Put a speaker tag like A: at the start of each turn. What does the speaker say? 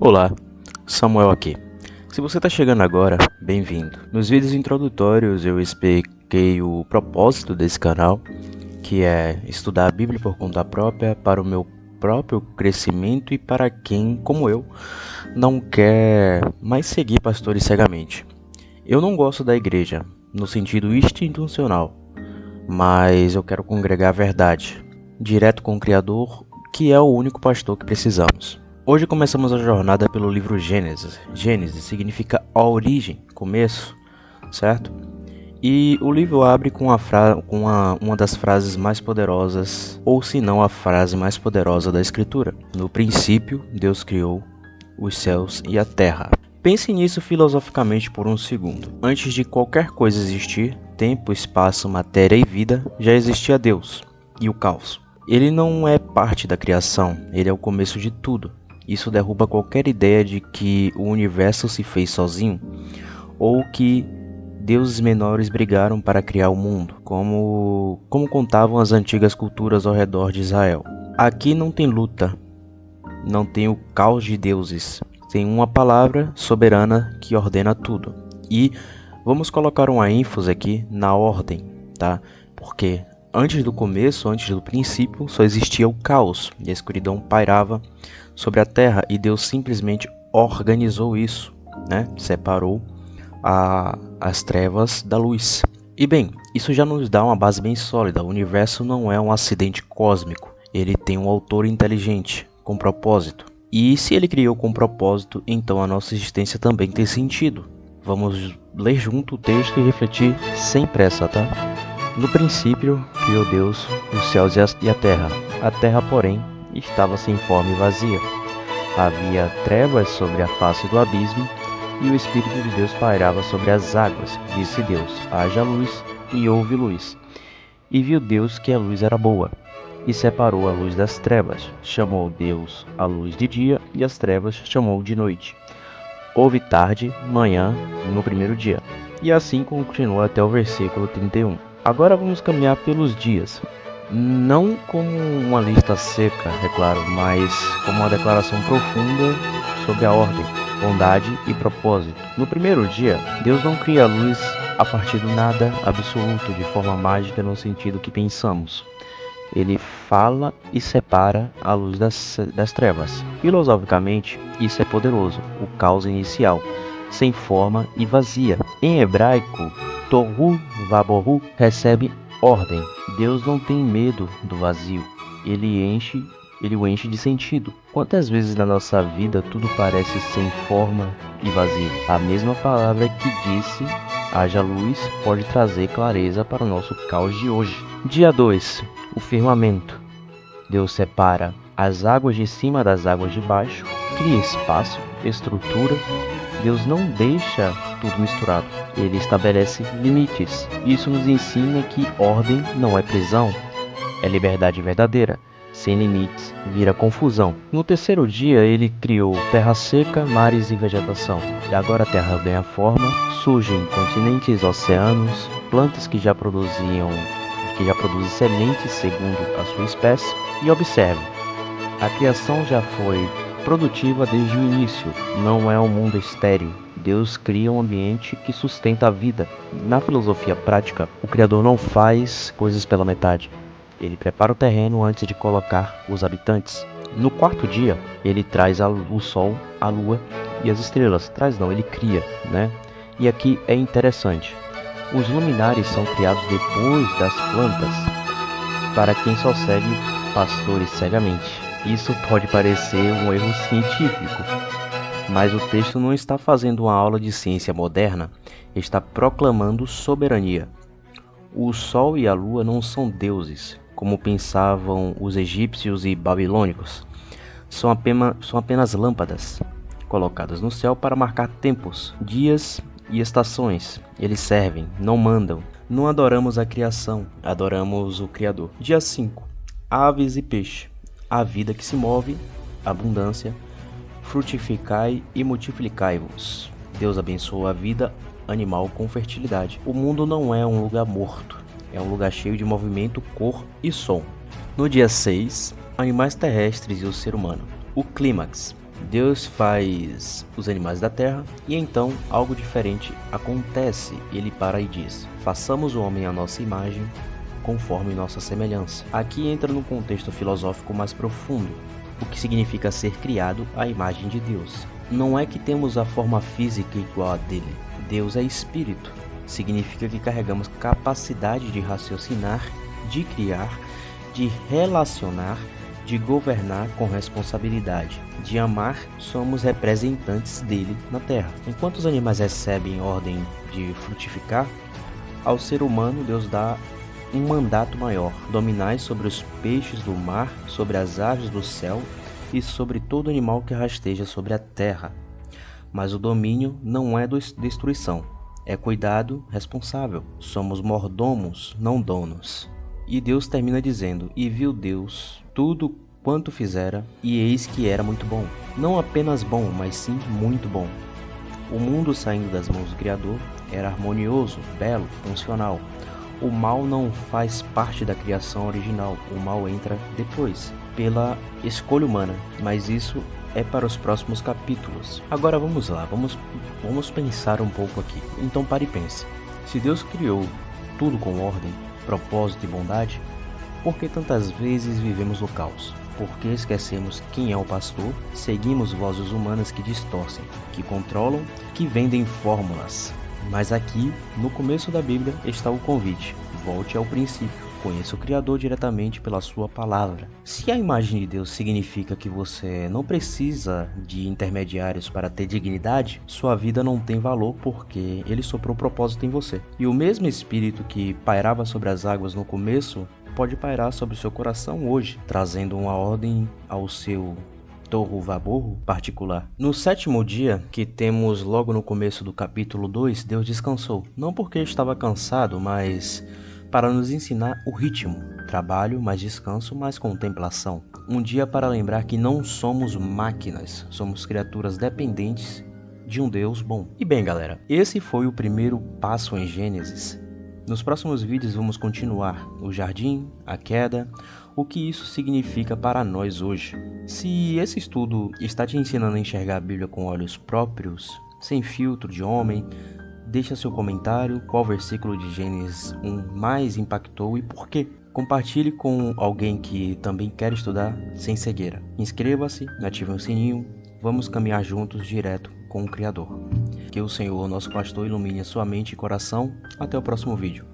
A: Olá, Samuel aqui. Se você está chegando agora, bem-vindo. Nos vídeos introdutórios eu expliquei o propósito desse canal, que é estudar a Bíblia por conta própria para o meu próprio crescimento e para quem, como eu, não quer mais seguir pastores cegamente. Eu não gosto da igreja, no sentido institucional, mas eu quero congregar a verdade, direto com o Criador, que é o único pastor que precisamos. Hoje começamos a jornada pelo livro Gênesis. Gênesis significa a origem, começo, certo? E o livro abre com uma das frases mais poderosas, ou se não a frase mais poderosa da Escritura. No princípio, Deus criou os céus e a terra. Pense nisso filosoficamente por um segundo. Antes de qualquer coisa existir, tempo, espaço, matéria e vida, já existia Deus e o caos. Ele não é parte da criação, ele é o começo de tudo. Isso derruba qualquer ideia de que o universo se fez sozinho ou que deuses menores brigaram para criar o mundo, como contavam as antigas culturas ao redor de Israel. Aqui não tem luta, não tem o caos de deuses, tem uma palavra soberana que ordena tudo. E vamos colocar uma ênfase aqui na ordem, tá? Porque antes do começo, antes do princípio, só existia o caos e a escuridão pairava sobre a terra e Deus simplesmente organizou isso, né? Separou as trevas da luz. E bem, isso já nos dá uma base bem sólida. O universo não é um acidente cósmico, ele tem um autor inteligente, com propósito. E se ele criou com propósito, então a nossa existência também tem sentido. Vamos ler junto o texto e refletir sem pressa, tá? No princípio, criou Deus os céus e a terra. A terra, porém, estava sem forma e vazia. Havia trevas sobre a face do abismo, e o Espírito de Deus pairava sobre as águas. Disse Deus: haja luz, e houve luz. E viu Deus que a luz era boa, e separou a luz das trevas. Chamou Deus a luz de dia, e as trevas chamou de noite. Houve tarde, manhã, no primeiro dia. E assim continua até o versículo 31. Agora vamos caminhar pelos dias. Não como uma lista seca, é claro, mas como uma declaração profunda sobre a ordem, bondade e propósito. No primeiro dia, Deus não cria a luz a partir do nada absoluto, de forma mágica no sentido que pensamos. Ele fala e separa a luz das trevas. Filosoficamente, isso é poderoso, o caos inicial, sem forma e vazia. Em hebraico, Tohu Vabohu recebe ordem. Deus não tem medo do vazio. Ele o enche de sentido. Quantas vezes na nossa vida tudo parece sem forma e vazio? A mesma palavra que disse haja luz pode trazer clareza para o nosso caos de hoje. Dia 2. O firmamento. Deus separa as águas de cima das águas de baixo, cria espaço, estrutura. Deus não deixa tudo misturado, ele estabelece limites. Isso nos ensina que ordem não é prisão, é liberdade verdadeira. Sem limites, vira confusão. No terceiro dia, ele criou terra seca, mares e vegetação. E agora a terra ganha forma, surgem continentes, oceanos, plantas que já produzem sementes segundo a sua espécie. E observe, a criação já foi produtiva desde o início, não é um mundo estéril. Deus cria um ambiente que sustenta a vida. Na filosofia prática, o Criador não faz coisas pela metade. Ele prepara o terreno antes de colocar os habitantes. No quarto dia, ele traz o sol, a lua e as estrelas. Ele cria, né? E aqui é interessante. Os luminares são criados depois das plantas, para quem só segue pastores cegamente. Isso pode parecer um erro científico, mas o texto não está fazendo uma aula de ciência moderna, está proclamando soberania. O sol e a lua não são deuses, como pensavam os egípcios e babilônicos. São apenas lâmpadas, colocadas no céu para marcar tempos, dias e estações. Eles servem, não mandam. Não adoramos a criação, adoramos o Criador. Dia 5. Aves e peixe. A vida que se move, abundância, frutificai e multiplicai-vos. Deus abençoa a vida animal com fertilidade. O mundo não é um lugar morto, é um lugar cheio de movimento, cor e som. No dia 6, animais terrestres e o ser humano. O clímax. Deus faz os animais da terra e então algo diferente acontece. Ele para e diz: façamos o homem à nossa imagem, conforme nossa semelhança. Aqui entra num contexto filosófico mais profundo, o que significa ser criado à imagem de Deus. Não é que temos a forma física igual a dele. Deus é espírito. Significa que carregamos capacidade de raciocinar, de criar, de relacionar, de governar com responsabilidade, de amar. Somos representantes dele na terra. Enquanto os animais recebem ordem de frutificar, ao ser humano Deus dá um mandato maior: dominai sobre os peixes do mar, sobre as aves do céu e sobre todo animal que rasteja sobre a terra. Mas o domínio não é destruição, é cuidado responsável. Somos mordomos, não donos. E Deus termina dizendo: e viu Deus tudo quanto fizera, e eis que era muito bom. Não apenas bom, mas sim muito bom. O mundo saindo das mãos do Criador era harmonioso, belo, funcional. O mal não faz parte da criação original, o mal entra depois, pela escolha humana, mas isso é para os próximos capítulos. Agora vamos lá, vamos pensar um pouco aqui. Então pare e pense. Se Deus criou tudo com ordem, propósito e bondade, por que tantas vezes vivemos no caos? Por que esquecemos quem é o pastor? Seguimos vozes humanas que distorcem, que controlam, que vendem fórmulas. Mas aqui, no começo da Bíblia, está o convite: volte ao princípio. Conheça o Criador diretamente pela sua palavra. Se a imagem de Deus significa que você não precisa de intermediários para ter dignidade, sua vida não tem valor porque Ele soprou propósito em você. E o mesmo Espírito que pairava sobre as águas no começo pode pairar sobre o seu coração hoje, trazendo uma ordem ao seu torro-vaborro particular. No 7º dia, que temos logo no começo do capítulo 2, Deus descansou. Não porque estava cansado, mas para nos ensinar o ritmo. Trabalho, mais descanso, mais contemplação. Um dia para lembrar que não somos máquinas, somos criaturas dependentes de um Deus bom. E bem, galera, esse foi o primeiro passo em Gênesis. Nos próximos vídeos vamos continuar o jardim, a queda, o que isso significa para nós hoje. Se esse estudo está te ensinando a enxergar a Bíblia com olhos próprios, sem filtro de homem, deixa seu comentário, qual versículo de Gênesis 1 mais impactou e por quê. Compartilhe com alguém que também quer estudar sem cegueira. Inscreva-se, ative o sininho, vamos caminhar juntos direto com o Criador. Que o Senhor, nosso pastor, ilumine a sua mente e coração. Até o próximo vídeo.